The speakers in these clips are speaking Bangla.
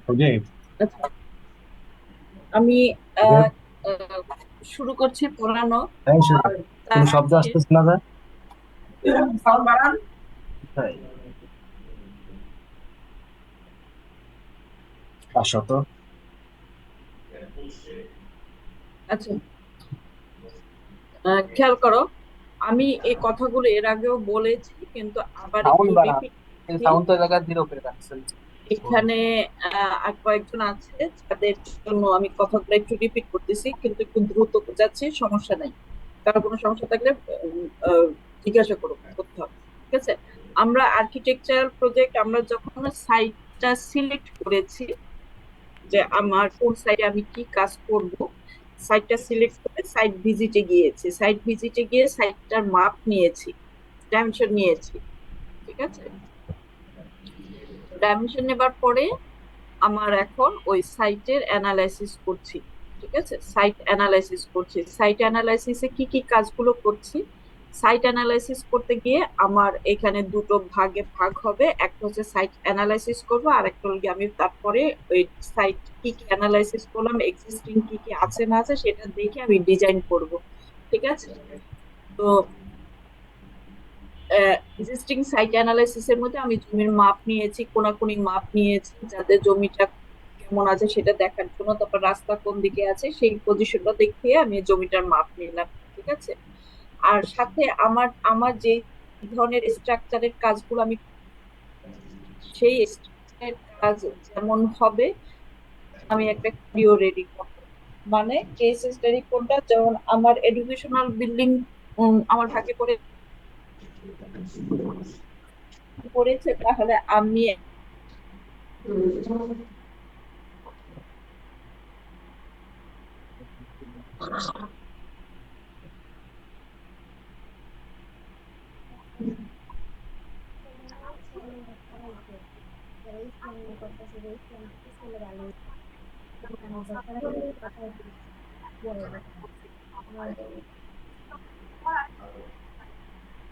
ওকে। আচ্ছা, আমি ওকে। আহ, আহ, শুরু করছি পড়ানো। হ্যাঁ সেটা। তার কোনো শব্দ আগে আসতেছে না যে? সাউন্ড বাড়ান। তাই। 500। আচ্ছা, খেয়াল করো, আমি এই কথাগুলো এর আগেও বলেছি, কিন্তু আবার সাউন্ড একটু বাড়ান। রিপিট এই করছি। সাউন্ড তো জায়গা জিরো করে রাখছেন। এখানে আর কয়েকজন আছে যাদের জন্য আমি কথাগুলো একটু রিপিট করতেছি, কিন্তু একটু দ্রুত যাচ্ছে, সমস্যা নাই। কারো কোনো সমস্যা থাকলে জিজ্ঞাসা করতে হবে। ঠিক আছে, আমরা আর্কিটেকচারাল প্রজেক্ট, আমরা যখন সাইটটা সিলেক্ট করেছি যে আমার কোন সাইটে আমি কি কাজ করব, সাইটটা সিলেক্ট করে সাইট ভিজিটে গিয়েছি, সাইট ভিজিটে গিয়ে সাইটটার মাপ নিয়েছি, ডাইমেনশন নিয়েছি। ঠিক আছে, ডাইমেনশন নেবার পরে আমার এখন ওই সাইটের অ্যানালাইসিস করছি। ঠিক আছে, সাইট অ্যানালাইসিস করছি, সাইট অ্যানালাইসিসে কি কি কাজগুলো করছি। সাইট অ্যানালাইসিস করতে গিয়ে আমার এখানে দুটো ভাগে ভাগ হবে, একটা হচ্ছে সাইট অ্যানালাইসিস করব, আর একটা হলো গিয়ে আমি তারপরে ওই সাইট কি কি অ্যানালাইসিস করলাম, এক্সিস্টিং কি কি আছে না আছে সেটা দেখে আমি ডিজাইন করব। ঠিক আছে, তো এক্সিস্টিং সাইট অ্যানালাইসিস এর মধ্যে আমি জমির মাপ নিয়েছি, কোনাকুনি মাপ নিয়েছি, যাদের জমিটা কেমন আছে সেটা দেখার জন্য, তারপর রাস্তা কোন দিকে আছে সেই পজিশনটা দেখিয়ে আমি জমিটার মাপ নিলাম। ঠিক আছে, আর সাথে আমার আমার যে ধরনের স্ট্রাকচারের কাজগুলো আমি, সেই স্ট্রাকচারের কাজ যেমন হবে আমি একটা ভিডিও রেডি করবো। মানে কেস স্টাডি কোনটা, যেমন আমার এডুকেশনাল বিল্ডিং আমার ভাগে করে পড়েছে, তাহলে আমি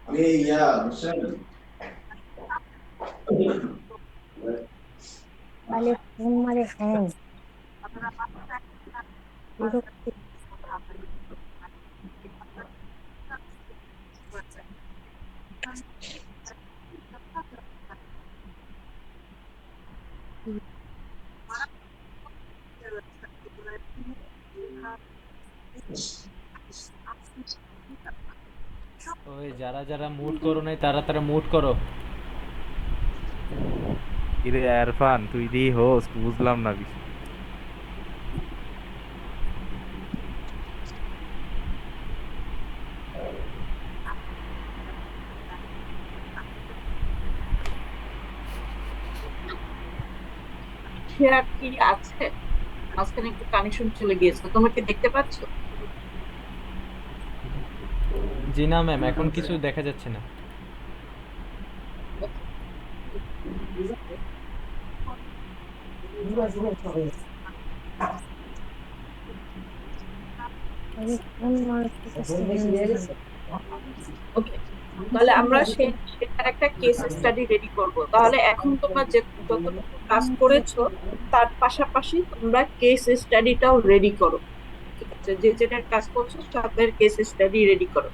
আমি ইয়া বুঝছেন। Vale, un marejón. Digo, ওই যারা যারা মুট করো নাই তারা তারা মুট করো। কিরে আরফান, তুই দি হোস্ট, বুঝলাম না কিছু। শেয়ার কি আছে, মাঝখানে একটু কানেকশন চলে গিয়েছে, তোমরা কি দেখতে পাচ্ছ? জি না ম্যাম, এখন কিছু দেখা যাচ্ছে না। vale, un marejón. ওকে, তাহলে আমরা সেটার একটা কেস স্টাডি রেডি করব। তাহলে এখন তোমরা যে যতটুকু কাজ করেছো তার পাশাপাশি তোমরা কেস স্টাডিটাও রেডি করো। ঠিক আছে, যে যেটার কাজ করছো তাদের কেস স্টাডি রেডি করো।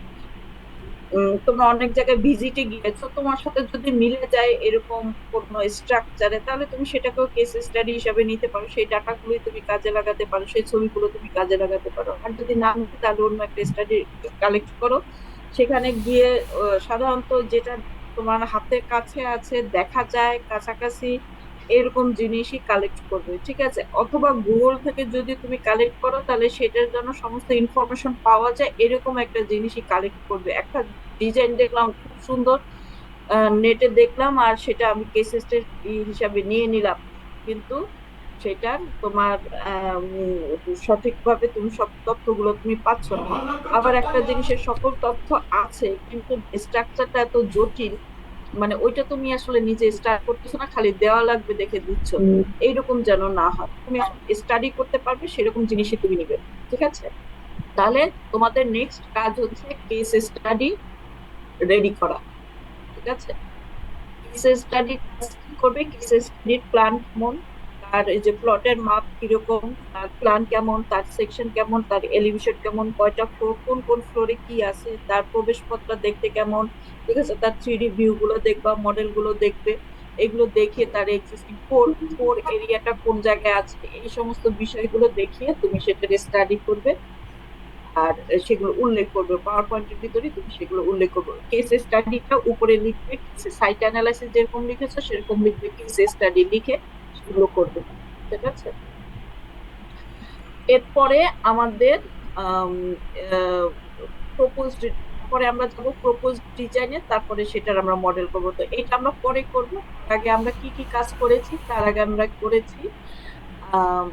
তোমরা অনেক জায়গায় ভিজিটে গিয়েছো, তোমার সাথে যদি মিলে যায় এরকম কোন স্ট্রাকচারে, তাহলে তুমি সেটাকেও কেস স্টাডি হিসাবে নিতে পারো, সেই ডাটাগুলোই তুমি কাজে লাগাতে পারো, সেই ছবিগুলো তুমি কাজে লাগাতে পারো। আর যদি না মিলে তাহলে অন্য একটা স্টাডি কালেক্ট করো, সেখানে গিয়ে সাধারণত যেটা তোমার হাতের কাছে আছে, দেখা যায় কাছাকাছি, এরকম জিনিসই কালেক্ট করবে। ঠিক আছে, অথবা গুগল থেকে যদি তুমি কালেক্ট করো তাহলে সেটার জন্য সমস্ত ইনফরমেশন পাওয়া যায়, এরকম একটা জিনিসই কালেক্ট করবে। একটা ডিজাইন দেখলাম খুব সুন্দর, নেটে দেখলাম, আর সেটা আমি কেস স্টাডি হিসাবে নিয়ে নিলাম, কিন্তু সেটা তোমার সঠিকভাবে তুমি সব তথ্যগুলো তুমি পাচ্ছ না। আবার একটা জিনিসের সকল তথ্য আছে কিন্তু স্ট্রাকচারটা এত জটিল, মানে ওইটা তুমি আসলে নিজে স্টার্ট করতেছো না, খালি দেওয়া লাগবে দেখে দিচ্ছ, এইরকম যেন না হয়। তুমি স্টাডি করতে পারবে সেরকম জিনিসই তুমি নিবে। ঠিক আছে, তাহলে তোমাদের নেক্সট কাজ হচ্ছে কেস স্টাডি রেডি করা। ঠিক আছে, কেস স্টাডি কি করবে, কেস স্টাডির প্ল্যান কেমন, তার এই যে প্লটের মাপ কিরকম, তার প্ল্যান কেমন, তার সেকশন কেমন, তার এলিভেশন কেমন, কয়টা ফ্লোর, কোন কোন ফ্লোরে কি আছে, তার প্রবেশপথটা দেখতে কেমন, ঠিক আছে, তার 3D ভিউ গুলো দেখবা, মডেল গুলো দেখবে। এগুলো দেখে তার এক্সিস্টিং কোর কোর এরিয়াটা কোন জায়গায় আছে, এই সমস্ত বিষয়গুলো দেখিয়ে তুমি সেটা স্টাডি করবে। আর সেগুলো উল্লেখ করবে পাওয়ার পয়েন্টের ভিতরে, তুমি সেগুলো উল্লেখ করবে। কেস স্টাডিটা উপরে লিখবে, সাইট অ্যানালাইসিস যেরকম লিখেছো সেরকম লিখবে, কেস স্টাডি লিখে সেগুলো করবে। ঠিক আছে। এরপরে আমাদের প্রপোজ, পরে আমরা যাব প্রপোজ ডিজাইনে, তারপরে সেটার আমরা মডেল করব। তো এটা আমরা পরে করব। আগে আমরা কি কি কাজ করেছি, তার আগে আমরা করেছি আম,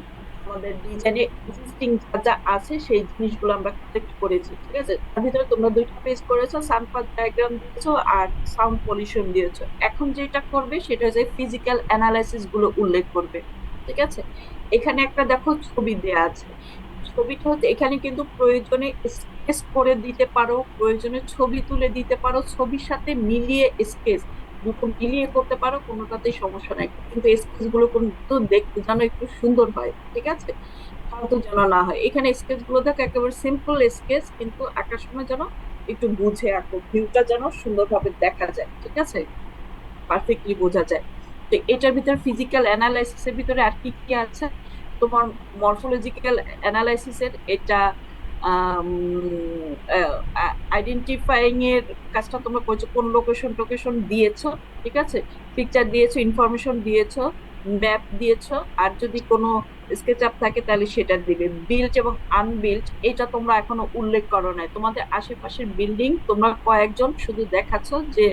আমাদের ডিজাইনে এক্সিস্টিং যা যা আছে সেই জিনিসগুলো আমরা কালেক্ট করেছি। ঠিক আছে, তার ভিতরে তোমরা দুইটা পেজ করেছো, সানপাথ ডায়াগ্রাম দিয়েছো আর সাউন্ড পলিউশন দিয়েছো। এখন যেটা করবে সেটা হচ্ছে ফিজিক্যাল অ্যানালাইসিস গুলো উল্লেখ করবে। ঠিক আছে, এখানে একটা দেখো ছবি দেয়া আছে। ছবিটা হচ্ছে এখানে কিন্তু প্রয়োজনে স্কেচ করে দিতে পারো, প্রয়োজনে ছবি তুলে দিতে পারো, ছবির সাথে মিলিয়ে স্কেচ দুটো মিলিয়ে করতে পারো, কোনোটাতেই সমস্যা নাই। কিন্তু স্কেচ গুলো কিন্তু দেখতে যেন একটু সুন্দর হয়। ঠিক আছে, ফালতু যেন না হয়। এখানে স্কেচ গুলো দেখো একেবারে সিম্পল স্কেচ, কিন্তু আঁকার সময় যেন একটু বুঝে আঁকো, ভিউটা যেন সুন্দরভাবে দেখা যায়। ঠিক আছে, পারফেক্টলি বোঝা যায়। তো এটার ভিতরে ফিজিক্যাল অ্যানালাইসিস এর ভিতরে আর কি কি আছে, তোমার মরফোলজিক্যাল অ্যানালাইসিস এর এটা আইডেন্টিফাইং এর কাজটা তোমরা করছো, কোন লোকেশন টোকেশন দিয়েছো, ঠিক আছে, পিকচার দিয়েছো, ইনফরমেশন দিয়েছো, ম্যাপ দিয়েছো, আর যদি কোনো স্কেচ আপ থাকে তাহলে সেটা দিবে। বিল্ট এবং আনবিল্ট এটা তোমরা এখনো উল্লেখ করো নাই। তোমাদের আশেপাশের বিল্ডিং তোমরা কয়েকজন শুধু দেখাচ্ছ যে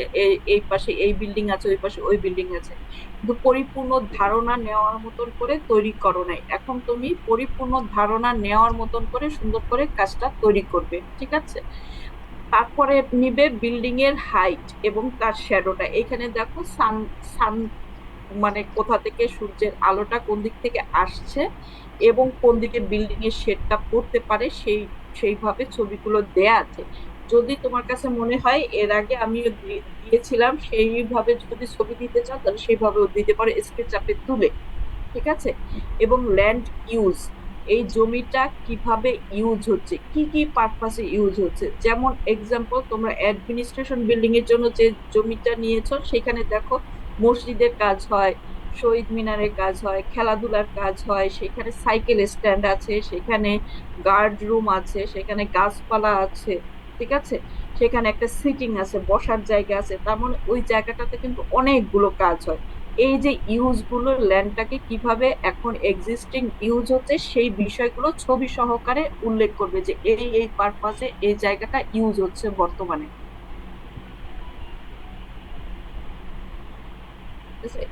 এই পাশে এই বিল্ডিং আছে, ওই পাশে ওই বিল্ডিং আছে, কিন্তু পরিপূর্ণ ধারণা নেওয়ার মতন করে তৈরি করো নাই। এখন তুমি পরিপূর্ণ ধারণা নেওয়ার মতন করে সুন্দর করে কাজটা তৈরি করবে। ঠিক আছে, তারপরে নিবে বিল্ডিং এর হাইট এবং তার শ্যাডোটা। এখানে দেখো সান সান মানে কোথা থেকে সূর্যের আলোটা কোন দিক থেকে আসছে এবং কোন দিকে বিল্ডিং এর শেডটা পড়তে পারে, সেইভাবে ছবিগুলো দেয়া আছে। যদি তোমার কাছে মনে হয় এর আগে আমিও দিয়েছিলাম, সেইভাবে যদি ছবি দিতে চাও তাহলে সেইভাবেও দিতে পারো, স্কেচ চাপে তুলে। ঠিক আছে, এবং ল্যান্ড ইউজ, এই জমিটা কিভাবে ইউজ হচ্ছে, কি কি পারপাসে ইউজ হচ্ছে। যেমন এক্সাম্পল, তোমরা অ্যাডমিনিস্ট্রেশন বিল্ডিং এর জন্য যে জমিটা নিয়েছো সেখানে দেখো মসজিদের কাজ হয়, শহীদ মিনারের কাজ হয়, খেলাধুলার কাজ হয়, সেখানে সাইকেল স্ট্যান্ড আছে, সেখানে গার্ড রুম আছে, সেখানে গাছপালা আছে। ঠিক আছে, সেখানে একটা সিটিং আছে, বসার জায়গা আছে। তার মানে ওই জায়গাটাতে কিন্তু অনেকগুলো কাজ হয়। এই যে ইউজ গুলো, ল্যান্ডটাকে কিভাবে এখন এক্সিস্টিং ইউজ হচ্ছে সেই বিষয়গুলো ছবি সহকারে উল্লেখ করবে, যে এই এই পারপাসে এই জায়গাটা ইউজ হচ্ছে বর্তমানে।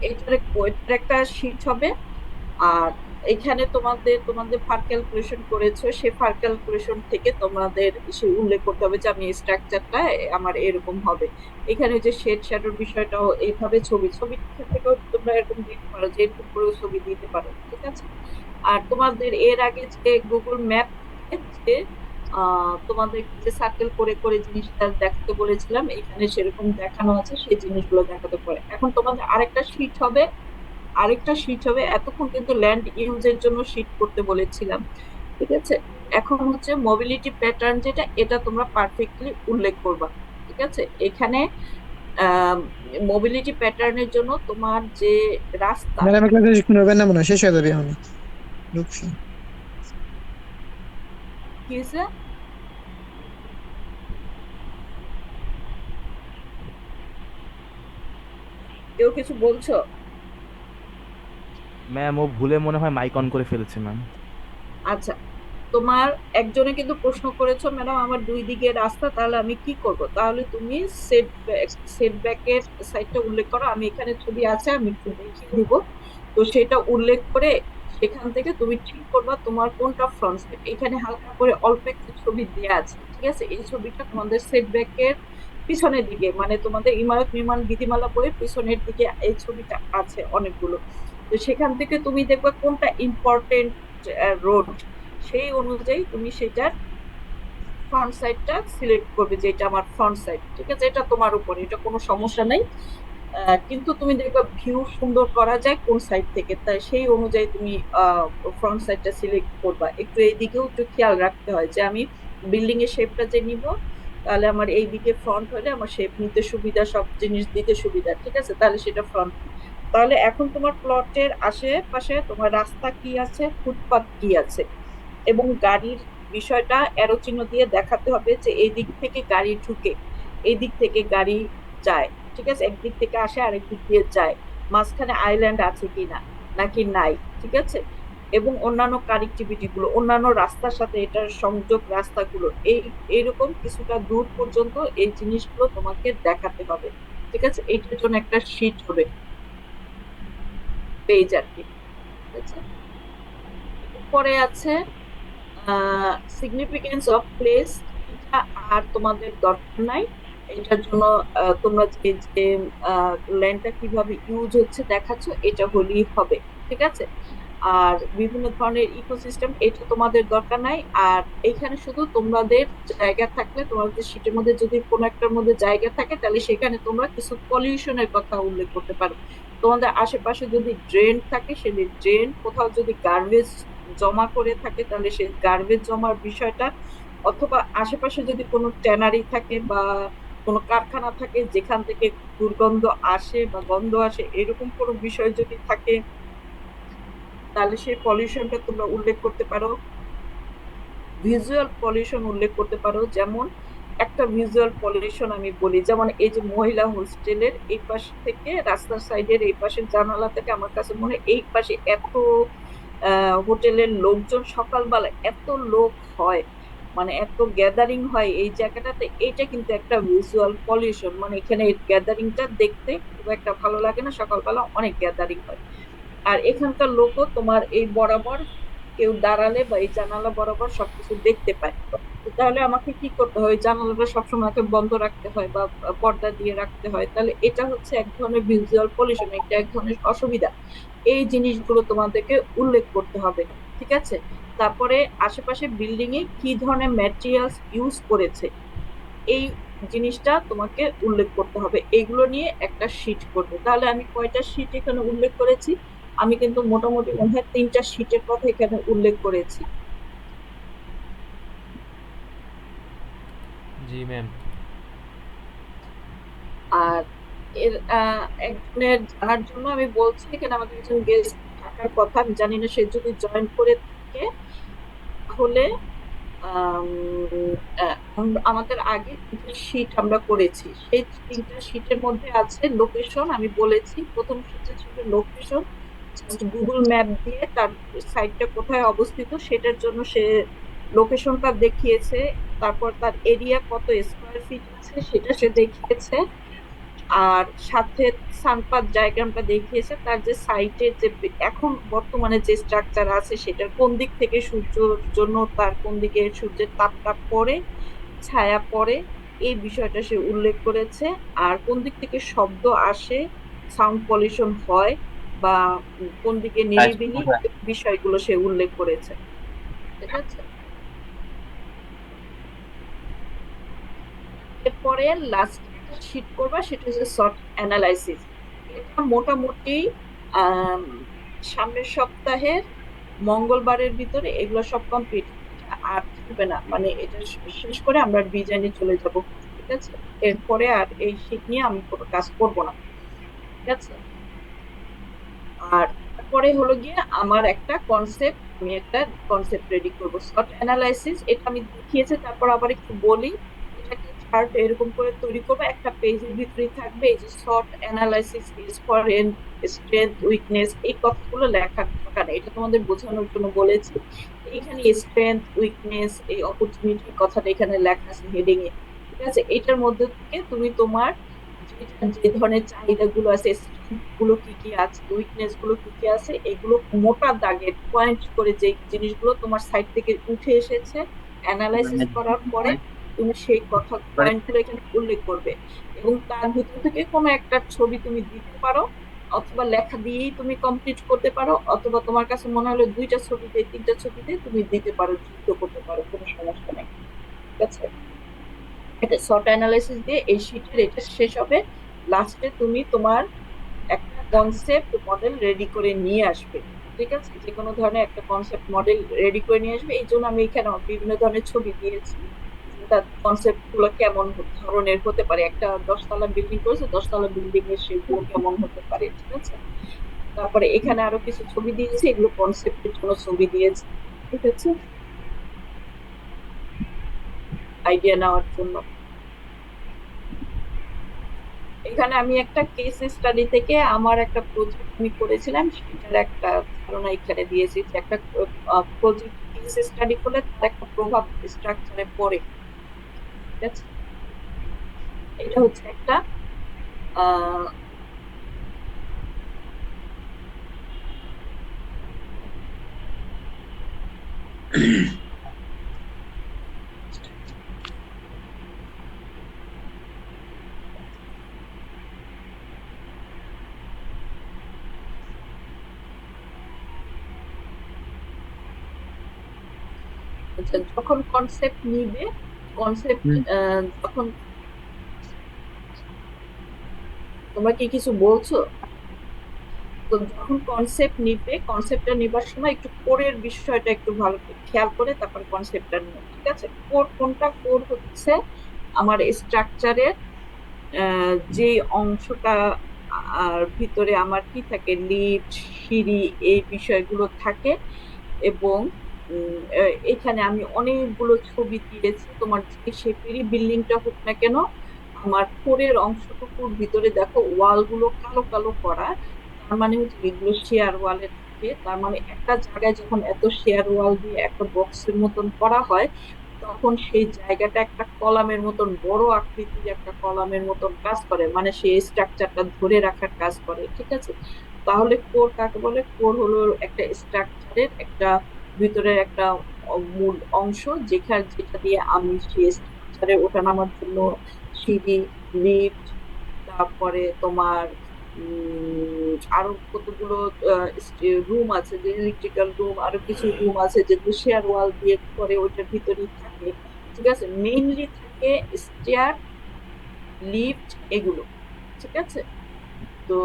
এটার এটার একটা শীট হবে। আর এখানে তোমাদের তোমাদের ফার ক্যালকুলেশন করেছো, সে ফার ক্যালকুলেশন থেকে তোমাদের সে উল্লেখ করতে হবে যে আমি স্ট্রাকচারটা আমার এরকম হবে। এখানে যে শেড শ্যাডোর বিষয়টাও এইভাবে ছবির থেকেও তোমরা এরকম দিতে পারো, যে এরকম করে ছবি দিতে পারো। ঠিক আছে, আর তোমাদের এর আগে যে গুগল ম্যাপ যে তোমাদের যে সার্কেল করে করে জিনিসটা দেখাতে বলেছিলাম, এখানে সেরকম দেখানো আছে, সেই জিনিসগুলো দেখাতে পারে। এখন তোমাদের আরেকটা শীট হবে। এতক্ষণ কিন্তু ল্যান্ড ইউজের জন্য শীট করতে বলেছিলাম। ঠিক আছে, এখন হচ্ছে মোবিলিটি প্যাটার্ন, যেটা এটা তোমরা পারফেক্টলি উল্লেখ করবা। ঠিক আছে, এখানে মোবিলিটি প্যাটার্নের জন্য তোমার যে রাস্তা, ম্যাডাম ক্লাসে শিখুন হবে না, মনে হয় শেষ হয়ে যাবে এখন ঢুকছি। কি হয়েছে, কেউ কিছু বলছো? ম্যাম ও ভুলে মনে হয় মাইক অন করে ফেলেছে ম্যাম। আচ্ছা, তোমার একজনে কিন্তু প্রশ্ন করেছো, ম্যাডাম আমার দুই দিকে রাস্তা, তাহলে আমি কি করব? তাহলে তুমি সেটব্যাকের সাইডটা উল্লেখ করো। আমি এখানে ছবি আছে, আমি একটু দেখিয়ে দিব। তো সেটা উল্লেখ করে সেখান থেকে তুমি ঠিক করবা তোমার কোনটা ফ্রন্ট সাইড। এখানে হালকা করে অল্প একটু ছবি দেওয়া আছে। ঠিক আছে, এই ছবিটা তোমাদের সেটব্যাকের পিছনের দিকে, মানে তোমাদের ইমারত নির্মাণ বিধিমালা বইয়ের পিছনের দিকে এই ছবিটা আছে অনেকগুলো। তো সেখান থেকে তুমি দেখবে কোনটা ইম্পর্টেন্ট রোড, সেই অনুযায়ী তুমি সেটার ফ্রন্ট সাইডটা সিলেক্ট করবে, যে এটা আমার ফ্রন্ট সাইড। ঠিক আছে, এটা তোমার উপরে, এটা কোনো সমস্যা নেই। কিন্তু তুমি দেখবা ভিউ সুন্দর করা যায় কোন সাইড থেকে, তাই সেই অনুযায়ী তুমি ফ্রন্ট সাইডটা সিলেক্ট করবা। একটু এইদিকেও একটু খেয়াল রাখতে হয় যে আমি বিল্ডিং এর শেপটা যে নিব, তাহলে আমার এই দিকে ফ্রন্ট হলে আমার শেপ নিতে সুবিধা, সব জিনিস দিতে সুবিধা, ঠিক আছে, তাহলে সেটা ফ্রন্ট। তাহলে এখন তোমার প্লটের আশেপাশে তোমার রাস্তা কি আছে, ফুটপাত কি আছে, এবং গাড়ির বিষয়টা অ্যারো চিহ্ন দিয়ে দেখাতে হবে যে এই দিক থেকে গাড়ি ঢুকে, এই দিক থেকে গাড়ি যায়, ঠিক আছে, একদিক থেকে আসে আরেক দিক দিয়ে যায়, মাঝখানে আইল্যান্ড আছে কিনা নাকি নাই, ঠিক আছে, এবং অন্যান্য কানেক্টিভিটি গুলো, অন্যান্য রাস্তার সাথে এটার সংযোগ রাস্তাগুলো, এইরকম কিছুটা দূর পর্যন্ত এই জিনিসগুলো তোমাকে দেখাতে হবে, ঠিক আছে। এইটার জন্য একটা শিট হবে, পেজ আর কি, ঠিক আছে। পরে আছে সিগনিফিকেন্স অফ প্লেস, এটা আর তোমাদের দরকার নাই। এটার জন্য তোমরা যে যে ল্যান্ডটা কিভাবে ইউজ হচ্ছে দেখাচ্ছ, এটা হলেই হবে, ঠিক আছে। আর বিভিন্ন ধরনের ইকোসিস্টেম, এটা তোমাদের দরকার নাই। আর এখানে শুধু তোমাদের জায়গা থাকলে, তোমাদের শীটের মধ্যে যদি কোনো একটার মধ্যে জায়গা থাকে, তাহলে সেখানে তোমরা কিছু পলিউশনের কথা উল্লেখ করতে পারো। তোমাদের আশেপাশে যদি ড্রেন থাকে, সেই ড্রেন, কোথাও যদি গার্বেজ জমা করে থাকে, তাহলে সেই গার্বেজ জমার বিষয়টা, অথবা আশেপাশে যদি কোনো ট্যানারি থাকে বা কোনো কারখানা থাকে যেখান থেকে দুর্গন্ধ আসে বা গন্ধ আসে, এরকম কোনো বিষয় যদি থাকে, তাহলে সেই পলিউশনটা তোমরা উল্লেখ করতে পারো। ভিজুয়াল পলিউশন উল্লেখ করতে পারো, যেমন একটা ভিজুয়াল পলিউশন আমি বলি, যেমন এই যে মহিলা হোস্টেলের এই পাশ থেকে, রাস্তার সাইডের এই পাশের জানালা থেকে আমার কাছে মনে হয় এই পাশে এত হোটেলের লোকজন, সকালবেলা এত লোক হয়, মানে এত গ্যাদারিং হয় এই জায়গাটাতে, এইটা কিন্তু একটা ভিজুয়াল পলিউশন, মানে এখানে গ্যাদারিংটা দেখতে খুব একটা ভালো লাগে না, সকালবেলা অনেক গ্যাদারিং হয়। আর এখানকার লোকও তোমার এই বরাবর কেউ দাঁড়ালে বা এই জানালা বরাবর সবকিছু দেখতে পায়। তো তাহলে আমাকে কি করতে হয়, জানালাটা সবসময় আমাকে বন্ধ রাখতে হয় বা পর্দা দিয়ে রাখতে হয়, তাহলে এটা হচ্ছে এক ধরনের ভিজুয়াল পলিউশন, এটা এক ধরনের অসুবিধা। এই জিনিসগুলো তোমাদেরকে উল্লেখ করতে হবে, ঠিক আছে। তারপরে আশেপাশে বিল্ডিং এ কি ধরনের ম্যাটেরিয়ালস ইউজ করেছে, এই জিনিসটা তোমাকে উল্লেখ করতে হবে। এইগুলো নিয়ে একটা শীট করবে। তাহলে আমি কয়টা শীট এখানে উল্লেখ করেছি, আমি কিন্তু মোটামুটি মনে হয় 3টা শীটের কথা এখানে উল্লেখ করেছি। জি ম্যাম। আর এর একজনের জানার জন্য আমি বলছি, এখানে আমাদের একজন গেস্ট থাকার কথা, আমি জানি না সে যদি জয়েন করে থাকে, তাহলে আম, আমাদের আগে 3টা শীট আমরা করেছি, সেই 3টা শীটের মধ্যে আছে লোকেশন, আমি বলেছি প্রথম শীটে ছিল লোকেশন, গুগল ম্যাপ দিয়ে তার সাইটটা কোথায় অবস্থিত সেটার জন্য সে লোকেশনটা দেখিয়েছে, তারপর তার এরিয়া কত স্কোয়ার ফিট আছে সেটা সে দেখিয়েছে, আর সাথে সানপাত ডায়াগ্রামটা দেখিয়েছে, তার যে সাইটের যে এখন বর্তমানে যে স্ট্রাকচার আছে সেটার কোন দিক থেকে সূর্যের জন্য তার কোন দিকে সূর্যের তাপটা পড়ে, ছায়া পড়ে, এই বিষয়টা সে উল্লেখ করেছে। আর কোন দিক থেকে শব্দ আসে, সাউন্ড পলিউশন হয়, বা কোন দিকে নিরিবিলি, বিষয়গুলো সে উল্লেখ করেছে, ঠিক আছে। এরপরে লাস্ট শীট করবা, সেটা হচ্ছে শর্ট অ্যানালাইসিস। এটা মোটামুটি আম, সামনের সপ্তাহের মঙ্গলবারের ভিতরে এগুলো সব কমপ্লিট, আর থাকবে না, মানে এটা শেষ করে আমরা ডিজাইনে চলে যাব, ঠিক আছে। এরপরে আর এই শীট নিয়ে আমি কোনো কাজ করব না, ঠিক আছে। আর তারপরে হলো গিয়ে আমার একটা কনসেপ্ট, আমি একটা কনসেপ্ট রেডি করব, শর্ট অ্যানালাইসিস, এটা আমি দেখিয়েছি, তারপর আবার একটু বলি। এটা একটা চার্ট এরকম করে তৈরি করবো, একটা পেজের ভিতরে থাকবে এই যে short analysis is for N strength weakness, এই কথাগুলো লেখার দরকার নেই, এটা তোমাদের বোঝানোর জন্য বলেছি। এখানে স্ট্রেংথ উইকনেস এই অপরচুনিটির কথাটা এখানে লেখা আছে হেডিং এ, ঠিক আছে। এটার মধ্যে থেকে তুমি তোমার যে ধরনের চাহিদাগুলো আছে, গুলো কি কি আছে, উইকনেস গুলো কি কি আছে, এগুলো মোটা দাগে পয়েন্ট করে যে জিনিসগুলো তোমার সাইট থেকে উঠে এসেছে অ্যানালাইসিস করার পরে, তুমি সেই কথা পয়েন্ট গুলো এখানে উল্লেখ করবে, এবং তার ভিতর থেকে কোনো একটা ছবি তুমি দিতে পারো, অথবা লেখা দিয়েই তুমি কমপ্লিট করতে পারো, অথবা তোমার কাছে মনে হলো 2টা ছবিতে 3টা ছবিতে তুমি দিতে পারো, যুক্ত করতে পারো, কোনো সমস্যা নেই, ঠিক আছে। এটা শর্ট অ্যানালাইসিস দিয়ে এই শীটের এটা শেষ হবে। লাস্টে তুমি তোমার একটা কনসেপ্ট মডেল রেডি করে নিয়ে আসবে। ঠিক আছে, যে কোনো ধরনের একটা কনসেপ্ট মডেল রেডি করে নিয়ে আসবে। এই জন্য আমি এখানে বিভিন্ন ধরনের ছবি দিয়েছি, তার কনসেপ্ট গুলো কেমন ধরনের হতে পারে। একটা 10 তলা বিল্ডিং করেছে, 10 তলা বিল্ডিং এর সেগুলো কেমন হতে পারে। ঠিক আছে, তারপরে এখানে আরো কিছু ছবি দিয়েছি, এগুলো কনসেপ্টের জন্য ছবি দিয়েছি। ঠিক আছে, আইডিয়া নেওয়ার জন্য। এখানে আমি একটা কেস স্টাডি থেকে আমার একটা প্রজেক্ট আমি করেছিলাম, সেটার একটা ধারণা এখানে দিয়েছি যে একটা প্রজেক্ট কেস স্টাডি করলে তার একটা প্রভাব স্ট্রাকচারে পড়ে। ঠিক আছে, এটা হচ্ছে একটা আহ আচ্ছা, যখন কনসেপ্ট নিবে, কনসেপ্ট যখন তোমরা কি কিছু বলছো, তো যখন কনসেপ্ট নিবে, কনসেপ্টটা নিবার সময় একটু কোরের বিষয়টা একটু ভালো করে খেয়াল করে তারপর কনসেপ্টটা নিও। ঠিক আছে, কোর কোনটা? কোর হচ্ছে আমার স্ট্রাকচারের যে অংশটা, আর ভিতরে আমার কি থাকে, লিফট, সিঁড়ি, এই বিষয়গুলো থাকে। এবং এখানে আমি অনেকগুলো ছবি দিয়েছি। তোমার যে শেপেরই বিল্ডিংটা হোক না কেন, আমার কোরের অংশটুকুর ভিতরে দেখো ওয়াল গুলো কালো কালো করা, তার মানে হচ্ছে এগুলো শেয়ার ওয়ালে থাকে। তার মানে একটা জায়গায় যখন এত শেয়ার ওয়াল দিয়ে একটা বক্সের মতন করা হয়, তখন সেই জায়গাটা একটা কলামের মতন, বড় আকৃতির একটা কলামের মতন কাজ করে, মানে সেই স্ট্রাকচারটা ধরে রাখার কাজ করে। ঠিক আছে, তাহলে কোর কাকে বলে? কোর হলো একটা স্ট্রাকচারের একটা ভিতরের একটা মূল অংশ, যেটা দিয়ে আমি সেই স্ট্রাকচারে ওঠানামার জন্য সিঁড়ি, লিফট, তারপরে তোমার আরো কতগুলো রুম আছে, যে ইলেকট্রিক্যাল রুম, আরো কিছু রুম আছে যেগুলো শেয়ার ওয়াল দিয়ে করে ওইটার ভিতরেই থাকে। ঠিক আছে, মেইনলি থাকে স্টেয়ার, লিফট, এগুলো। ঠিক আছে, তো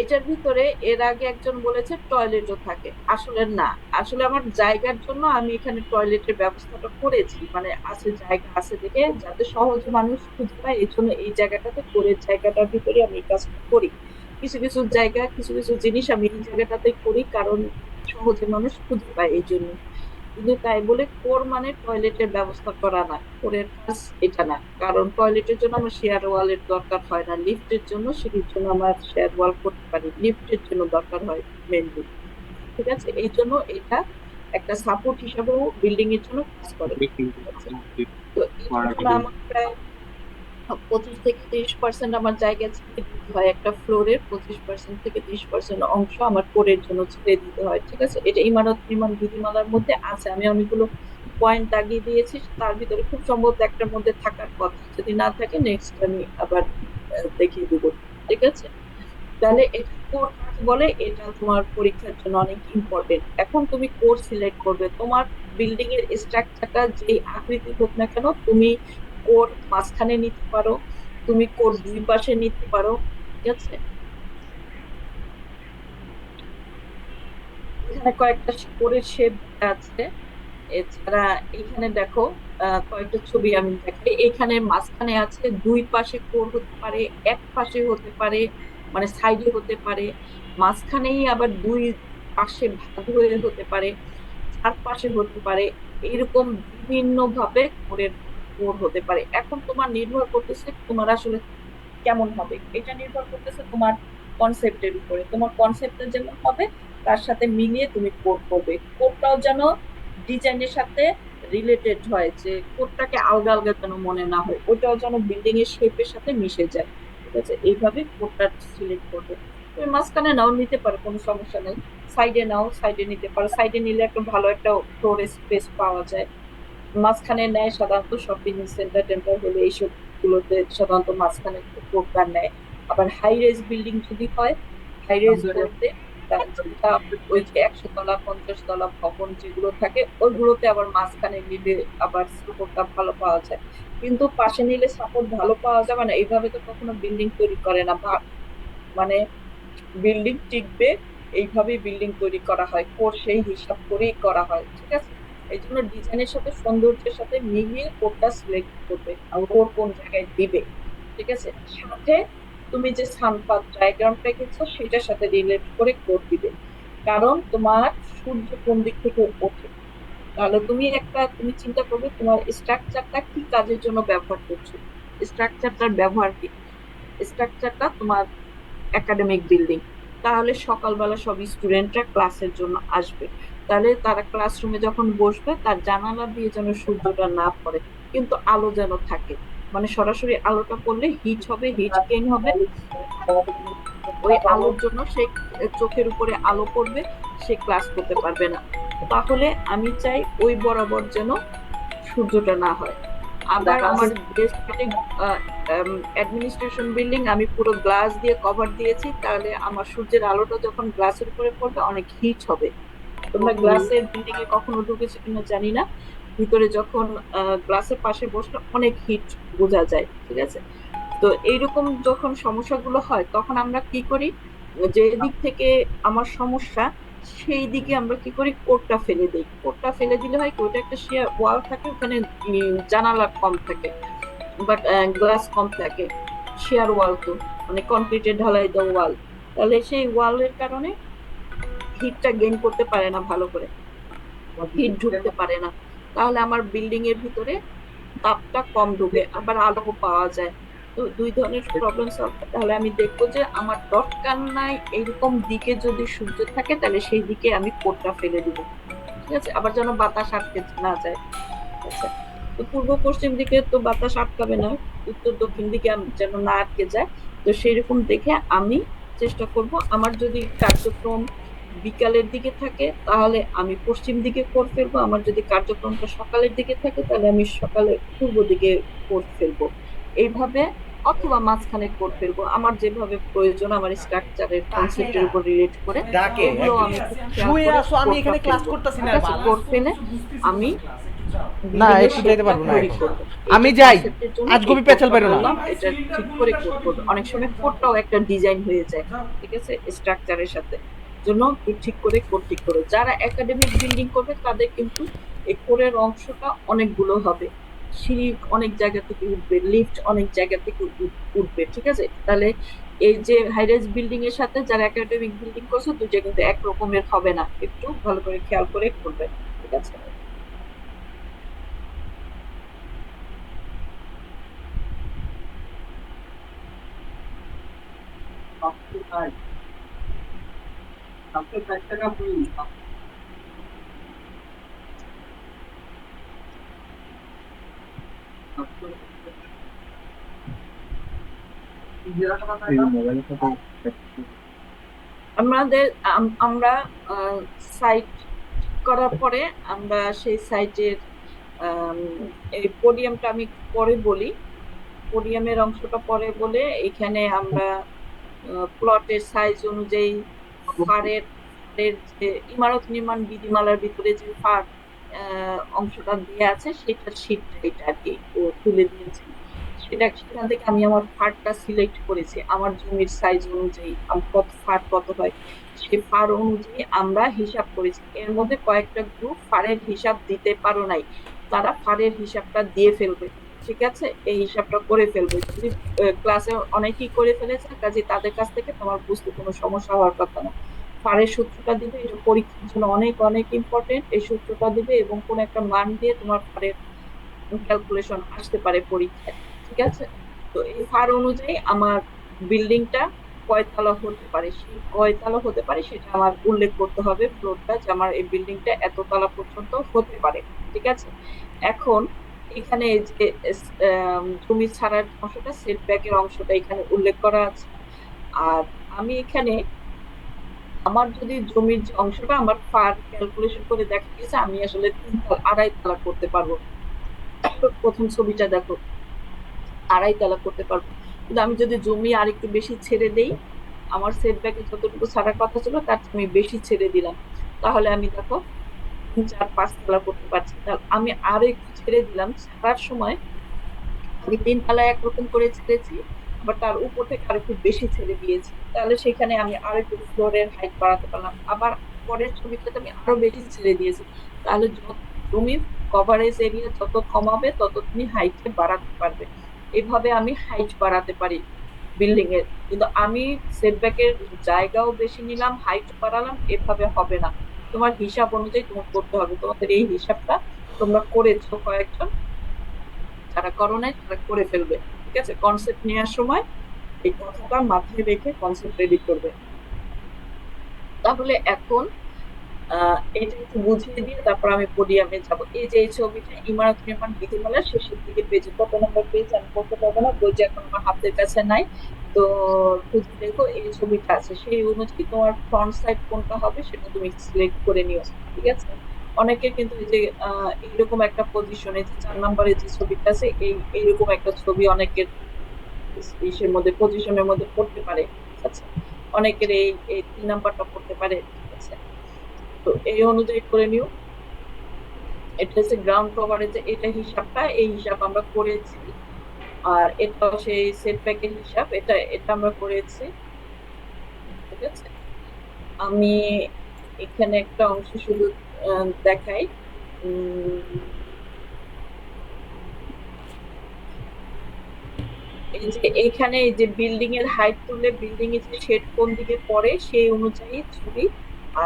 এটার ভিতরে এর আগে একজন বলেছে টয়লেটও থাকে। আসলে না, আসলে আমার জায়গার জন্য আমি এখানে টয়লেটের ব্যবস্থাটা করেছি, মানে আছে, জায়গা আছে দেখে যাতে সহজে মানুষ খুঁজে পায়, এই জন্য এই জায়গাটাতে, করে জায়গাটার ভিতরে আমি এই কাজটা করি। কিছু কিছু জায়গা, কিছু কিছু জিনিস আমি এই জায়গাটাতে করি, কারণ সহজে মানুষ খুঁজে পায় এই জন্য। কিন্তু তাই বলে কোর মানে টয়লেটের ব্যবস্থা করা না, কোরের কাজ এটা না। কারণ টয়লেটের জন্য আমার শেয়ার ওয়ালের দরকার হয় না, লিফটের জন্য, সিঁড়ির জন্য আমার শেয়ার ওয়াল করতে পারি, লিফটের জন্য দরকার হয় মেনলি। ঠিক আছে, এই জন্য এটা একটা সাপোর্ট হিসাবেও বিল্ডিং এর জন্য কাজ করে। ঠিক আছে, তো এটার জন্য আমার প্রায় 25 থেকে 30% আমার জায়গা ছেড়ে দিতে হয়, একটা ফ্লোরের 25% থেকে 30% অংশ আমার কোরের জন্য ছেড়ে দিতে হয়। ঠিক আছে, এটা ইমারত নির্মাণ বিধিমালার মধ্যে আছে, আমি অনেকগুলো পয়েন্ট দাগিয়ে দিয়েছি, তার ভিতরে খুব সম্ভবত একটার মধ্যে থাকার কথা, যদি না থাকে নেক্সট আমি আবার দেখিয়ে দিব। ঠিক আছে, তাহলে এটা কোর কাকে বলে, এটা তোমার পরীক্ষার জন্য অনেক ইম্পর্টেন্ট। এখন তুমি কোর সিলেক্ট করবে, তোমার বিল্ডিং এর স্ট্রাকচারটা যে আকৃতি হোক না কেন, তুমি কোর মাঝখানে নিতে পারো, তুমি কোর দুই পাশে নিতে পারো। ঠিক আছে, এখানে কয়েকটা কোরের শেপ আছে। এছাড়া এখানে দেখো কয়েকটা ছবি আমি দেখাই। এখানে মাঝখানে আছে, দুই পাশে কোর হতে পারে, এক পাশে হতে পারে, মানে সাইডে হতে পারে, মাঝখানেই আবার দুই পাশে ভাগ হয়ে হতে পারে, চার পাশে হতে পারে, এরকম বিভিন্ন ভাবে কোরের কোর হতে পারে। এখন তোমার নির্ভর করতেছে তোমার আসলে কেমন হবে, এটা নির্ভর করতেছে তোমার কনসেপ্টের উপরে। তোমার কনসেপ্টটা যেমন হবে তার সাথে মিলিয়ে তুমি কোড করবে। কোডটাও যেন ডিজাইনের সাথে রিলেটেড হয়, যে কোডটাকে আলগা আলগা যেন মনে না হয়, ওটাও যেন বিল্ডিং এর শেপের সাথে মিশে যায়। ঠিক আছে, এইভাবে কোডটা সিলেক্ট করবে। তুমি মাঝখানে নাও নিতে পারো, কোনো সমস্যা নেই। সাইডে নাও, সাইডে নিতে পারো, সাইডে নিলে একটা ভালো একটা ফ্লোর স্পেস পাওয়া যায়। মাঝখানে নেয় সাধারণত শপিং সেন্টার টেন্টার হলে, এইসব গুলোতে সাধারণত মাঝখানে কোর্টার নেয়। আবার হাই রেজ বিল্ডিং যদি হয়, হাই রেজ গুলোতে যেটা ওই যে 100 তলা 50 তলা ভবন যেগুলো থাকে, ওইগুলোতে আবার মাঝখানে নিলে আবার সাপোর্টটা ভালো পাওয়া যায়। কিন্তু পাশে নিলে সাপোর্ট ভালো পাওয়া যাবে না, এইভাবে তো কখনো বিল্ডিং তৈরি করে না। মানে বিল্ডিং টিকবে এইভাবেই বিল্ডিং তৈরি করা হয়, কোর সেই হিসাব করেই করা হয়, ঠিক আছে? এই জন্য ডিজাইনের সাথে সৌন্দর্যের সাথে মিলিয়ে কোডটা সিলেক্ট করবে আর কোর কোন জায়গায় দিবে, ঠিক আছে? সাথে তুমি যে সানপাথ ডায়াগ্রামটা এঁকেছো সেটার সাথে রিলেট করে কোড দিবে। কারণ তোমার সূর্য কোন দিক থেকে ওঠে, তাহলে তুমি চিন্তা করবে তোমার স্ট্রাকচারটা কি কাজের জন্য ব্যবহার করছো। স্ট্রাকচারটার ব্যবহার কি? স্ট্রাকচারটা তোমার একাডেমিক বিল্ডিং, তাহলে সকালবেলা সব স্টুডেন্টরা ক্লাসের জন্য আসবে, তাহলে তারা ক্লাসরুমে যখন বসবে তার জানালা দিয়ে যেন সূর্যটা না পড়ে, কিন্তু আলো যেন থাকে, মানে সরাসরি আলোটা পড়লে হিট হবে, হিট গেইন হবে, ওই আলোর জন্য সে চোখের উপরে আলো পড়বে, সে ক্লাস করতে পারবে না। তাহলে আমি চাই ওই বরাবর যেন সূর্যটা না হয়। আবার আমার অ্যাডমিনিস্ট্রেশন বিল্ডিং আমি পুরো গ্লাস দিয়ে কভার দিয়েছি, তাহলে আমার সূর্যের আলোটা যখন গ্লাসের উপরে পড়বে অনেক হিট হবে। তোমরা গ্লাসের বিল্ডিং এ কখনো ঢুকেছো কিনা জানি না, ভিতরে যখন গ্লাসের পাশে বসলে অনেক হিট বোঝা যায়, ঠিক আছে? তো এইরকম যখন সমস্যাগুলো হয় তখন আমরা কি করি, যে দিক থেকে আমার সমস্যা সেই দিকে আমরা কি করি, কোটটা ফেলে দিই। কোটটা ফেলে দিলে হয় কি, ওটা একটা শেয়ার ওয়াল থাকে, ওখানে জানালা কম থাকে, বাট গ্লাস কম থাকে, শেয়ার ওয়াল তো, মানে কনক্রিটের ঢালাই দেওয়া ওয়াল, তাহলে সেই ওয়ালের কারণে হিটটা গেইন করতে পারে না ভালো করে, হিট ঢুকতে পারে না, তাহলে আমার বিল্ডিং এর ভিতরে তাপটা কম ঢুকে, আবার আলো পাওয়া যায়। তো দুই ধরনের প্রবলেম সলভ। তাহলে আমি দেখবো যে আমার দরকার নাই এইরকম দিকে যদি সূর্য থাকে, তাহলে সেই দিকে আমি কোটটা ফেলে দিব, ঠিক আছে? আবার যেন বাতাস আটকে না যায়, আচ্ছা? তো পূর্ব পশ্চিম দিকে তো বাতাস আটকাবে না, উত্তর দক্ষিণ দিকে যেন না আটকে যায়। তো সেইরকম দেখে আমি চেষ্টা করব, আমার যদি কার্যক্রম বিকালের দিকে থাকে তাহলে আমি পশ্চিম দিকে করে ফেলবো, আমার যদি কার্যক্রমটা সকালের দিকে থাকে তাহলে আমি সকালে পূর্ব দিকে করে ফেলবো, এইভাবে। অথবা মাঝখানে করে ফেলবো, আমার যেভাবে প্রয়োজন, আমার স্ট্রাকচারের কনসেপ্টের উপর রিলেট করে ডাকে এগুলো আমি খুব খেয়াল শুয়ে করে আসো, আমি এখানে ক্লাস করতেছি না। কোড ফেলে আমি না, বিল্ডিং এর একটু যাইতে শেপটা পারবো না তৈরি এখন। করবো। আমি এটা যাই, কনসেপ্টের জন্য আজ এই কবি পেছাল কোডটা পাইরো না। বললাম, এটা ঠিক করে কোড করবো। অনেক সময় কোডটাও একটা ডিজাইন হয়ে যায়, ঠিক আছে, স্ট্রাকচারের সাথে, জন্য ঠিক করে কোড ঠিক করে। যারা একাডেমিক বিল্ডিং করবে তাদের কিন্তু এই কোরের অংশটা অনেকগুলো হবে, সিঁড়ি অনেক জায়গা থেকে উঠবে, লিফট অনেক জায়গা থেকে উঠবে, ঠিক আছে? তাহলে এই যে হাইরাইজ বিল্ডিং এর সাথে যারা একাডেমিক বিল্ডিং করছে দুইটা কিন্তু এক রকমের হবে না, একটু ভালো করে খেয়াল করে করবে, ঠিক আছে? सबसे पैसे का फुल আমরা সাইট করার পরে আমরা সেই সাইটের এই পোডিয়ামটা আমি পরে বলি, পোডিয়ামের অংশটা পরে বলে, এখানে আমরা প্লটের সাইজ অনুযায়ী ফারের যে ইমারত নির্মাণ বিধিমালার ভিতরে যে ফার অংশটা দেওয়া আছে সেটার শীটটা এটা আর কি ও তুলে দিয়েছে, সেখান থেকে আমি আমার ফারটা সিলেক্ট করেছি আমার জমির সাইজ অনুযায়ী, কত ফার কত হয় সেই ফার অনুযায়ী আমরা হিসাব করেছি। এর মধ্যে কয়েকটা গ্রুপ ফারের হিসাব দিতে পারো নাই, তারা ফারের হিসাবটা দিয়ে ফেলবে, ঠিক আছে? এই হিসাবটা করে ফেলবে, যদি ক্লাসে অনেকেই করে ফেলেছে, কাজে তাদের কাছ থেকে তোমার বুঝতে কোনো সমস্যা হওয়ার কথা না। ফারের সূত্রটা দিবে, এটা পরীক্ষার জন্য অনেক অনেক ইম্পর্টেন্ট, এই সূত্রটা দিবে এবং কোন একটা মান দিয়ে তোমার ফারের ক্যালকুলেশন আসতে পারে পরীক্ষায়, ঠিক আছে? তো এই ফার অনুযায়ী আমার বিল্ডিংটা কয়তলা হতে পারে, সেই কয়তলা হতে পারে সেটা আমার উল্লেখ করতে হবে, ফ্লোরটা, যে আমার এই বিল্ডিংটা এত তলা পর্যন্ত হতে পারে, ঠিক আছে? এখন এখানে যে জমি ছাড়ার অংশটা, সেটব্যাকের অংশটা এখানে উল্লেখ করা আছে। আর আমি এখানে আমার যদি জমির যে অংশটা আমার ফার ক্যালকুলেশন করে দেখা গেছে আমি আসলে 2.5 তলা করতে পারবো, প্রথম ছবিটা দেখো, 2.5 তলা করতে পারবো। কিন্তু আমি যদি জমি আর একটু বেশি ছেড়ে দেই, আমার সেটব্যাকে যতটুকু ছাড়ার কথা ছিল তার আমি বেশি ছেড়ে দিলাম, তাহলে আমি দেখো 3, 4, 5 তলা করতে পারছি। তাহলে আমি আরো একটু ছেড়ে দিলাম, ছাড়ার সময় আমি 3 তলায় একরকম করে ছেড়েছি, আবার তার উপর থেকে আরো একটু বেশি ছেড়ে দিয়েছি, তাহলে সেখানে আমি আরো একটু ফ্লোরের হাইট বাড়াতে পারলাম। আবার পরের ছবিটাতে আমি আরো বেশি ছেড়ে দিয়েছি, তাহলে তুমি কভারেজ এরিয়া যত কমাবে তত তুমি হাইটে বাড়াতে পারবে। এভাবে আমি হাইট বাড়াতে পারি বিল্ডিং এর। কিন্তু আমি সেটব্যাকের জায়গাও বেশি নিলাম, হাইট বাড়ালাম, এভাবে হবে না। তোমার হিসাব অনুযায়ী তোমার করতে হবে। তোমাদের এই হিসাবটা তোমরা করেছো কয়েকজন, যারা করো নাই তারা করে ফেলবে। ঠিক আছে, কনসেপ্ট নেওয়ার সময় এই কথাটা মাথায় রেখে কনসেপ্ট রেডি করবে। তাহলে এখন এটা একটু বুঝিয়ে দিয়ে তারপর আমি পোডিয়ামে যাব। এই যে এই ছবিটা ইমারত নির্মাণ বিধিমালার শেষের দিকে পেজে, কত নম্বর পেজ আমি বলতে পারবো না, বই যে এখন আমার হাতের কাছে নাই। তো খুঁজে দেখো এই ছবিটা আছে, সেই অনুযায়ী তোমার ফ্রন্ট সাইড কোনটা হবে সেটা তুমি সিলেক্ট করে নিও। ঠিক আছে, অনেকে কিন্তু এই যে এইরকম একটা পজিশনে, যে 4 নম্বরে যে ছবিটা আছে, এইরকম একটা ছবি অনেকের ইসের মধ্যে, পজিশনের মধ্যে পড়তে পারে। আচ্ছা, অনেকের এই 3 নাম্বারটা পড়তে পারে। ঠিক আছে, তো এই অনুযায়ী করে নিও। এটা হচ্ছে গ্রাউন্ড কভারেজে, এটা হিসাবটা, এই হিসাব আমরা করেছি। আর এটা সেই সেটব্যাকের হিসাব, এটা এটা আমরা করেছি। ঠিক আছে, আমি এখানে একটা অংশ শুধু দেখাই। এই যে এখানে এই যে বিল্ডিং এর হাইট তুললে বিল্ডিং এর যে শেড কোন দিকে পড়ে সেই অনুযায়ী ছবি।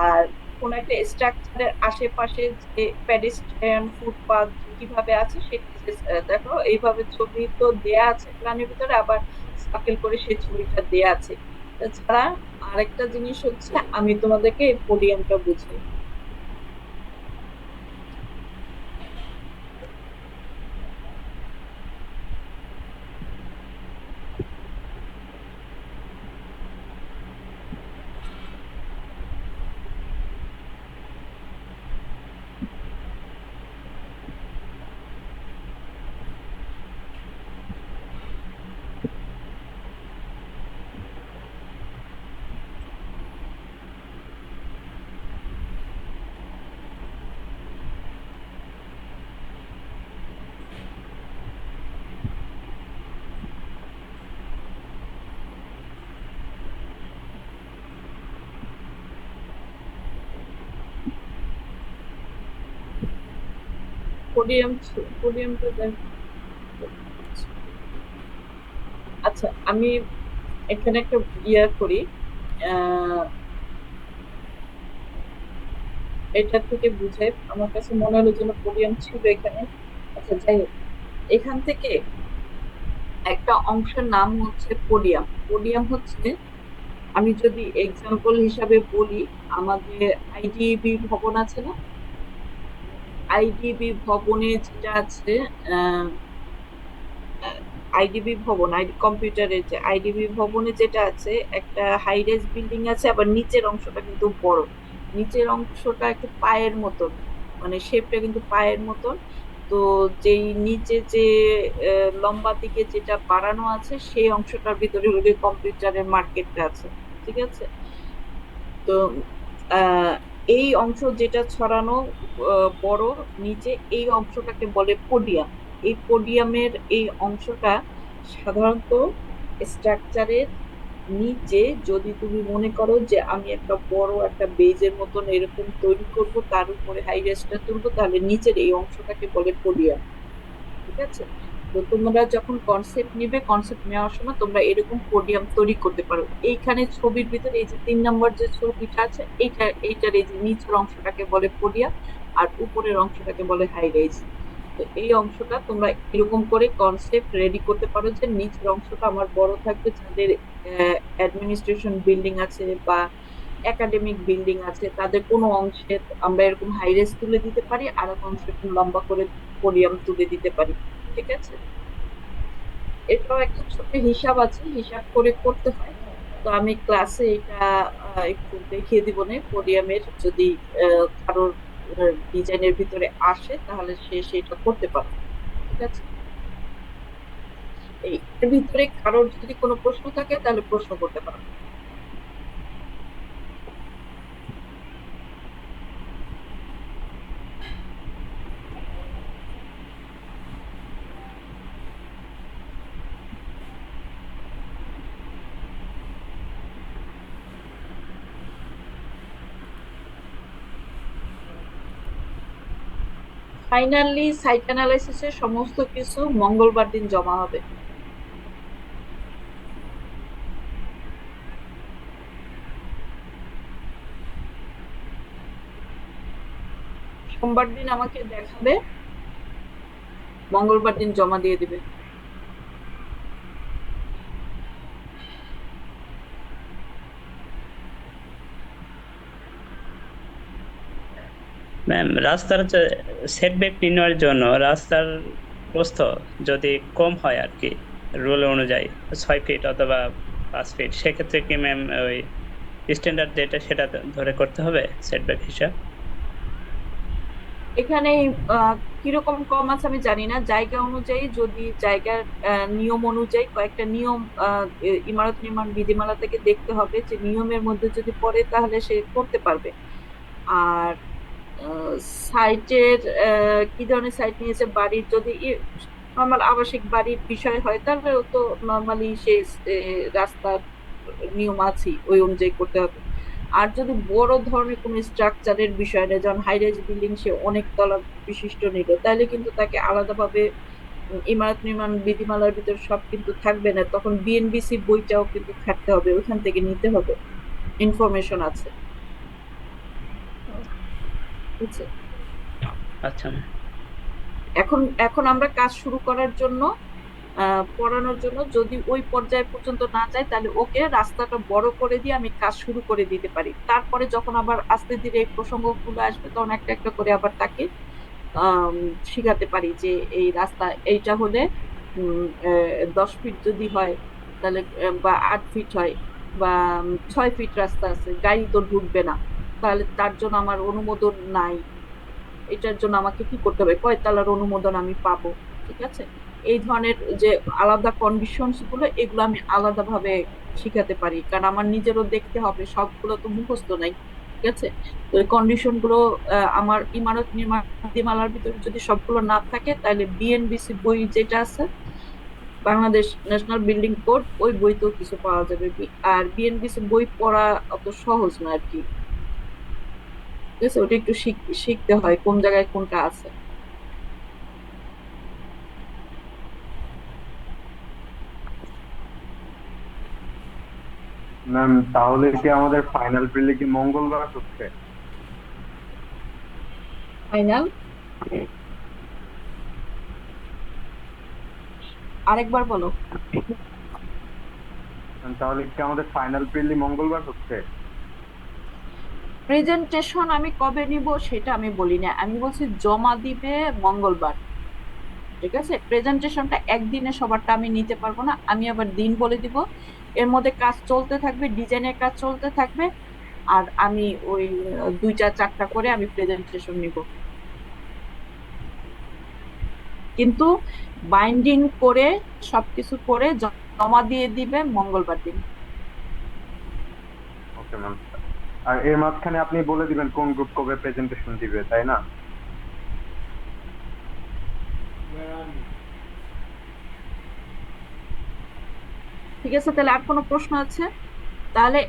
আর কোন একটা স্ট্রাকচারের আশেপাশে যে পেডেস্ট্রিয়ান ফুটপাথ কিভাবে আছে সেটা দেখো, এইভাবে ছবি তো দেয়া আছে প্ল্যানের ভিতরে, আবার সার্কেল করে সেই ছবিটা দেয়া আছে। তাছাড়া আরেকটা জিনিস হচ্ছে, আমি তোমাদেরকে পোডিয়ামটা বুঝাই। পোডিয়াম, পোডিয়ামটা আচ্ছা, আমি এখানে একটা ইয়া করি, এটা থেকে বুঝে আমার কাছে মনে হলো যেন পোডিয়াম ছিল এখানে। আচ্ছা, যাই হোক, এখান থেকে একটা অংশের নাম হচ্ছে পোডিয়াম। পোডিয়াম হচ্ছে, আমি যদি এক্সাম্পল হিসাবে বলি, আমাদের আইডিবি ভবন আছে না, আইডিবি ভবনে যেটা আছে, আইডিবি ভবন, কম্পিউটারের যে আইডিবি ভবনে যেটা আছে, একটা হাইরাইজ বিল্ডিং আছে, আবার নিচের অংশটা কিন্তু বড়। নিচের অংশটা একটু পায়ের মতন, মানে শেপটা কিন্তু পায়ের মতন। তো যেই নিচে যে লম্বা দিকে যেটা বাড়ানো আছে সেই অংশটার ভিতরে হলো কম্পিউটারের মার্কেটটা আছে। ঠিক আছে, তো আহ এই অংশ যেটা ছড়ানো বড় নিচে, এই অংশটাকে বলে পোডিয়াম। এই পোডিয়ামের এই অংশটা সাধারণত স্ট্রাকচারের নিচে, যদি তুমি মনে করো যে আমি একটা বড় একটা বেজের মতন এরকম তৈরি করব, তার উপরে হাই রেস্টটা তুলবো, তাহলে নিচের এই অংশটাকে বলে পোডিয়াম। ঠিক আছে, তো তোমরা যখন কনসেপ্ট নিবে, কনসেপ্ট নেওয়ার সময় তোমরা এরকম পোডিয়াম তৈরি করতে পারো। এইখানে ছবির ভিতরে এই যে 3 নম্বর যে ছবিটা আছে, এইটার এই যে নিচের অংশটাকে বলে পোডিয়াম, আর উপরের অংশটাকে বলে হাই রাইজ। তো এই অংশটা তোমরা এরকম করে কনসেপ্ট রেডি করতে পারো যে নিচের অংশটা আমার বড় থাকবে, যাদের অ্যাডমিনিস্ট্রেশন বিল্ডিং আছে বা একাডেমিক বিল্ডিং আছে, তাদের কোনো অংশে আমরা এরকম হাই রাইজ তুলে দিতে পারি, আর এক অংশে একটু লম্বা করে পোডিয়াম তুলে দিতে পারি। ঠিক আছে, এটাও একটা ছোট হিসাব আছে, হিসাব করে করতে হয়। তো আমি ক্লাসে এটা একটু দেখিয়ে দিব না, পোডিয়ামের যদি কারোর ডিজাইনের ভিতরে আসে তাহলে সে সেটা করতে পারে। ঠিক আছে, এই এর ভিতরে কারোর যদি কোনো প্রশ্ন থাকে তাহলে প্রশ্ন করতে পারো। ফাইনালি সাইট অ্যানালাইসিসের সমস্ত কিছু মঙ্গলবার দিন জমা হবে। সোমবার দিন আমাকে দেখাবে, মঙ্গলবার দিন জমা দিয়ে দিবে। ম্যাম রাস্তার সেটব্যাক নির্ণয়ের জন্য রাস্তার প্রস্থ যদি কম হয় আর কি রুল অনুযায়ী 6 ফিট অথবা 5 ফিট, সেক্ষেত্রে কি ম্যাম ওই স্ট্যান্ডার্ড যেটা সেটা ধরে করতে হবে সেটব্যাক হিসাব? এখানে কিরকম কম আছে আমি জানি না, জায়গা অনুযায়ী যদি জায়গার নিয়ম অনুযায়ী কয়েকটা নিয়ম ইমারত নির্মাণ বিধিমালা থেকে দেখতে হবে যে নিয়মের মধ্যে যদি পড়ে তাহলে সে করতে পারবে। আর সাইটের কি ধরনের সাইট নিয়েছে, বাড়ির যদি নর্মাল আবাসিক বাড়ির বিষয় হয় তাহলে তো নর্মালি সে রাস্তার নিয়ম আছে ওই অনুযায়ী করতে হবে। আর যদি বড় ধরনের কোনো স্ট্রাকচারের বিষয় নেই, যেমন হাই রাইজ বিল্ডিং সে অনেক তলা বিশিষ্ট নিল, তাহলে কিন্তু তাকে আলাদাভাবে ইমারত নির্মাণ বিধিমালার ভিতর সব কিন্তু থাকবে না, তখন বিএনবিসি বইটাও কিন্তু থাকতে হবে, ওইখান থেকে নিতে হবে, ইনফরমেশন আছে। বুঝছে? আচ্ছা ম্যাম। এখন এখন আমরা কাজ শুরু করার জন্য পড়ানোর জন্য যদি ওই পর্যায়ে পর্যন্ত না যায় তাহলে ওকে রাস্তাটা বড় করে দিয়ে আমি কাজ শুরু করে দিতে পারি। তারপরে যখন আবার আস্তে ধীরে এই প্রসঙ্গগুলো আসবে তখন একটা একটা করে আবার তাকে শিখাতে পারি যে এই রাস্তা এইটা হলে 10 ফিট যদি হয় তাহলে বা 8 ফিট হয় বা 6 ফিট রাস্তা আছে, গাড়ি তো ঢুকবে না, তাহলে তার জন্য আমার অনুমোদন নাই, এটার জন্য আমাকে কি করতে হবে, কয়তলার অনুমোদন আমি পাবো, ঠিক আছে? এই ধরনের যে আলাদা কন্ডিশনস গুলো এগুলো আমি আলাদা ভাবে শিখাতে পারি, কারণ আমার নিজেরও দেখতে হবে, সবগুলো তো মুখস্থ নাই, ঠিক আছে? তো এই কন্ডিশন গুলো আমার ইমারত নির্মাণ বিধিমালার ভিতরে যদি সবগুলো না থাকে তাহলে বিএনবিসি বই যেটা আছে, বাংলাদেশ ন্যাশনাল বিল্ডিং কোড, ওই বইতেও কিছু পাওয়া যাবে। আর বিএনবিসি বই পড়া অত সহজ না আর কি, ঠিক আছে? ওটা একটু শিখতে হয় কোন জায়গায় কোনটা আছে। ম্যাম তাহলে কি আমাদের ফাইনাল প্রিলি কি মঙ্গলবার হচ্ছে? ফাইনাল আরেকবার বলো। তাহলে কি আমাদের ফাইনাল প্রিলি মঙ্গলবার হচ্ছে? প্রেজেন্টেশন আমি কবে নিব সেটা আমি বলি না, আমি বলছি জমা দিবে মঙ্গলবার, ঠিক আছে? প্রেজেন্টেশনটা একদিনে সবারটা আমি নিতে পারবো না, আমি আবার দিন বলে দিব, এর মধ্যে কাজ চলতে থাকবে, ডিজাইনের কাজ চলতে থাকবে, আর আমি ওই 2টা 4টা করে আমি প্রেজেন্টেশন নিব, কিন্তু বাইন্ডিং করে সবকিছু করে জমা দিয়ে দিবে মঙ্গলবার দিন। Okay ma'am. আর এর মাঝখানে আপনি বলে দিবেন কোন গ্রুপ কবে প্রেজেন্টেশন দিবে, তাই না? ঠিক আছে, তাহলে আর কোনো প্রশ্ন আছে? তাহলে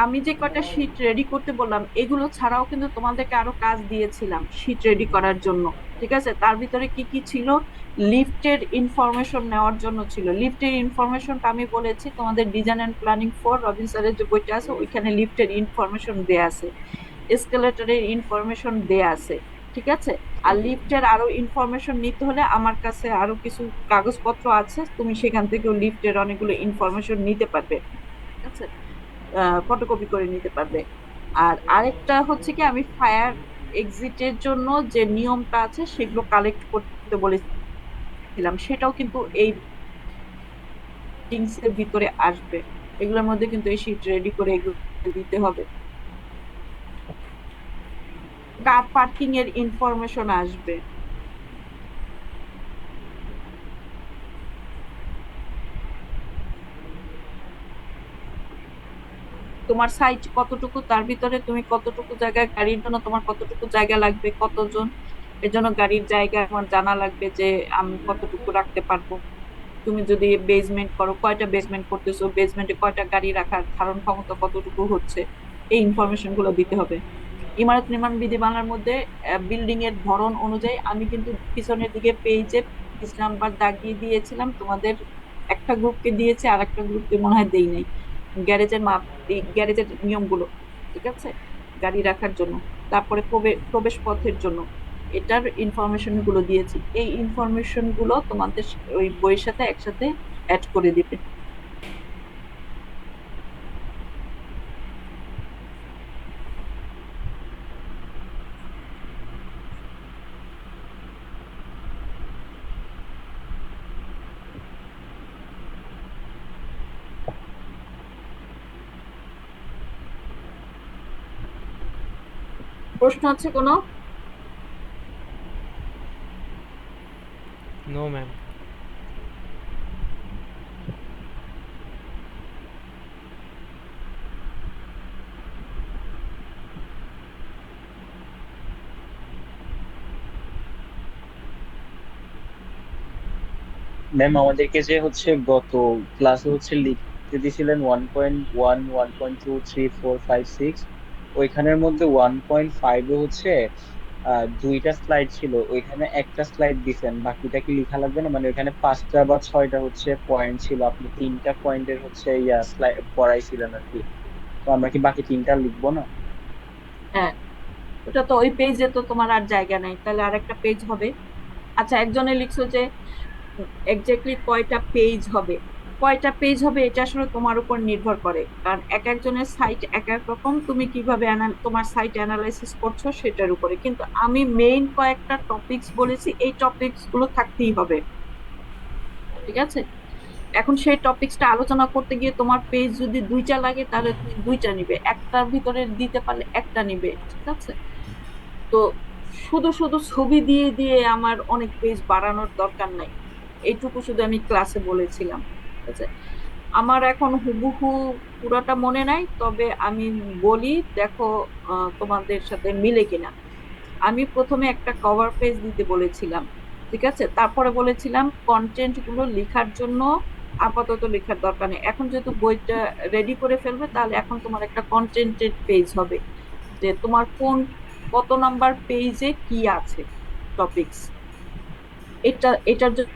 আমি যে কটা শীট রেডি করতে বললাম এগুলো ছাড়াও কিন্তু তোমাদেরকে আরো কাজ দিয়েছিলাম শীট রেডি করার জন্য, ঠিক আছে? তার ভিতরে কি কি ছিল? লিফটের ইনফরমেশন নেওয়ার জন্য ছিল, লিফটের ইনফরমেশনটা আমি বলেছি তোমাদের design and planning for Rabin স্যারের যে বইটা আছে ওইখানে লিফটের ইনফরমেশন দেয়া আছে, এসকেলেটরের ইনফরমেশন দেয়া আছে, ঠিক আছে? আর লিফটের আরো ইনফরমেশন নিতে হলে আমার কাছে আরো কিছু কাগজপত্র আছে, তুমি সেখান থেকেও লিফটের অনেকগুলো ইনফরমেশন নিতে পারবে, ঠিক আছে? ফটোকপি করে নিতে পারবে। আর আরেকটা হচ্ছে কি, আমি ফায়ার এক্সিটের জন্য যে নিয়মটা আছে সেগুলো কালেক্ট করতে বলেছিলাম, সেটাও কিন্তু এই থিংস এর ভিতরে আসবে, এগুলোর মধ্যে কিন্তু এই শীট রেডি করে এগুলো দিতে হবে। কার পার্কিং এর ইনফরমেশন আসবে, তোমার সাইট কতটুকু, তার ভিতরে তুমি কতটুকু জায়গায় গাড়ির জন্য তোমার কতটুকু জায়গা লাগবে, কতজন, এর জন্য গাড়ির জায়গা আমার জানা লাগবে যে আমি কতটুকু রাখতে পারবো। তুমি যদি বেসমেন্ট করো কয়টা বেসমেন্ট করতেছো, বেসমেন্টে কয়টা গাড়ি রাখার ধারণ ক্ষমতা কতটুকু হচ্ছে, এই ইনফরমেশন গুলো দিতে হবে। ইমারত নির্মাণ বিধিমালার মধ্যে বিল্ডিং এর ধরন অনুযায়ী আমি কিন্তু পিছনের দিকে পেজে পেজ নাম্বার দাগিয়ে দিয়েছিলাম, তোমাদের একটা গ্রুপকে দিয়েছে আর একটা গ্রুপকে মনে হয় দেই নাই। গ্যারেজের মাপ, এই গ্যারেজের নিয়মগুলো, ঠিক আছে, গাড়ি রাখার জন্য, তারপরে প্রবেশ পথের জন্য এটার ইনফরমেশন গুলো দিয়েছি। এই ইনফরমেশন গুলো তোমাদের ওই বইয়ের সাথে একসাথে অ্যাড করে দিবে। প্রশ্ন আছে কোনো? No ma'am. ম্যাম আমাদেরকে যে হচ্ছে গত ক্লাসে হচ্ছে লিখতে দিয়েছিলেন 1.1, 1.2, 3, 4, 5, 6, ওইখানের মধ্যে 1.5 হচ্ছে দুইটা স্লাইড ছিল, ওইখানে একটা স্লাইড দিছেন, বাকিটা কি লেখা লাগবে না? মানে ওইখানে 5টা বা 6টা হচ্ছে পয়েন্ট ছিল, আপনি 3টা পয়েন্টের হচ্ছে স্লাইড পড়াইছিলেন আর কি, তো আমরা কি বাকি 3টা লিখবো না? হ্যাঁ, ওটা তো ওই পেজে তো তোমার আর জায়গা নাই, তাহলে আর একটা পেজ হবে। আচ্ছা, একজনে লিখছো যে এক্স্যাক্টলি কয়টা পেজ হবে, কয়টা পেজ হবে এটা আসলে তোমার উপর নির্ভর করে, কারণ এক একজনের সাইট এক এক রকম, তুমি কিভাবে তোমার সাইট অ্যানালাইসিস করছো সেটার উপরে। কিন্তু আমি মেইন কয়েকটা টপিকস বলেছি, এই টপিকস গুলো থাকতেই হবে, ঠিক আছে। এখন সেই টপিকসটা আলোচনা করতে গিয়ে তোমার পেজ যদি 2টা লাগে তাহলে তুমি 2টা নিবে, একটার ভিতরে দিতে পারলে একটা নিবে, ঠিক আছে। তো শুধু শুধু ছবি দিয়ে দিয়ে আমার অনেক পেজ বাড়ানোর দরকার নাই, এইটুকু শুধু আমি ক্লাসে বলেছিলাম, ঠিক আছে। আমার এখন হুবহু পুরোটা মনে নাই, তবে আমি বলি দেখো তোমাদের সাথে মিলে কিনা। আমি প্রথমে একটা কভার পেজ দিতে বলেছিলাম, ঠিক আছে, তারপরে বলেছিলাম কন্টেন্ট গুলো লেখার জন্য আপাতত লেখার দরকার নেই, এখন যেহেতু বইটা রেডি করে ফেলবে তাহলে এখন তোমার একটা কন্টেন্টেড পেজ হবে, যে তোমার কোন কত নাম্বার পেজে কি আছে টপিকস, এটার জন্য